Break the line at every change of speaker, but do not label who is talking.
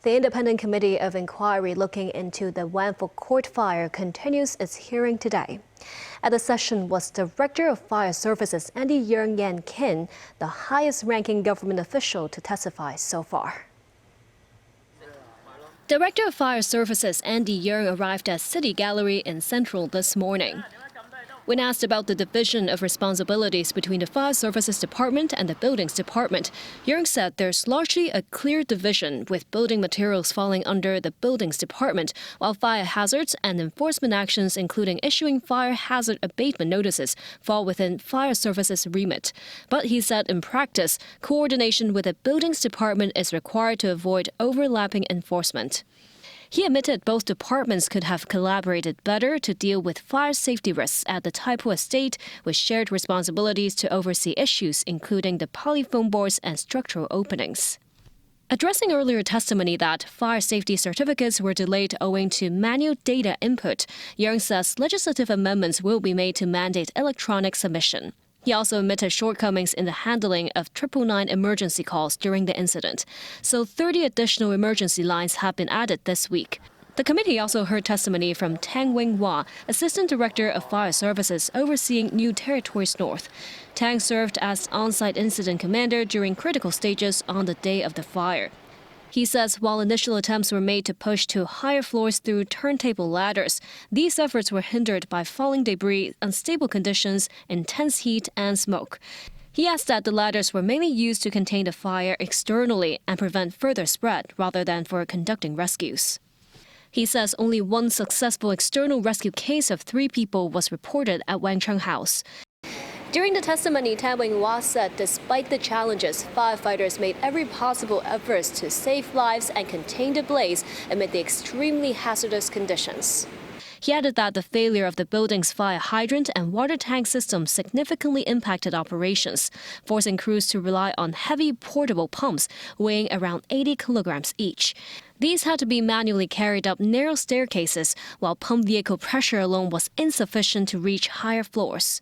The Independent Committee of Inquiry looking into the Wang Fuk Court fire continues its hearing today. At the session was Director of Fire Services Yeung the highest-ranking government official to testify so far. Director of Fire Services Yeung arrived at City Gallery in Central this morning. When asked about the division of responsibilities between the Fire Services Department and the Buildings Department, Yeung said there's largely a clear division, with building materials falling under the Buildings Department, while fire hazards and enforcement actions, including issuing fire hazard abatement notices, fall within Fire Services' remit. But he said in practice, coordination with the Buildings Department is required to avoid overlapping enforcement. He admitted both departments could have collaborated better to deal with fire safety risks at the Tai Po estate, with shared responsibilities to oversee issues including the polyfoam boards and structural openings. Addressing earlier testimony that fire safety certificates were delayed owing to manual data input, Yeung says legislative amendments will be made to mandate electronic submission. He also admitted shortcomings in the handling of 999 emergency calls during the incident, so 30 additional emergency lines have been added this week. The committee also heard testimony from Tang Wing-Wah, Assistant Director of Fire Services overseeing New Territories North. Tang served as on-site incident commander during critical stages on the day of the fire. He says while initial attempts were made to push to higher floors through turntable ladders, these efforts were hindered by falling debris, unstable conditions, intense heat, and smoke. He adds that the ladders were mainly used to contain the fire externally and prevent further spread rather than for conducting rescues. He says only one successful external rescue case of 3 people was reported at Wang Chung House. During the testimony, Tang Wing-Wah said despite the challenges, firefighters made every possible efforts to save lives and contain the blaze amid the extremely hazardous conditions. He added that the failure of the building's fire hydrant and water tank system significantly impacted operations, forcing crews to rely on heavy portable pumps weighing around 80 kilograms each. These had to be manually carried up narrow staircases, while pump vehicle pressure alone was insufficient to reach higher floors.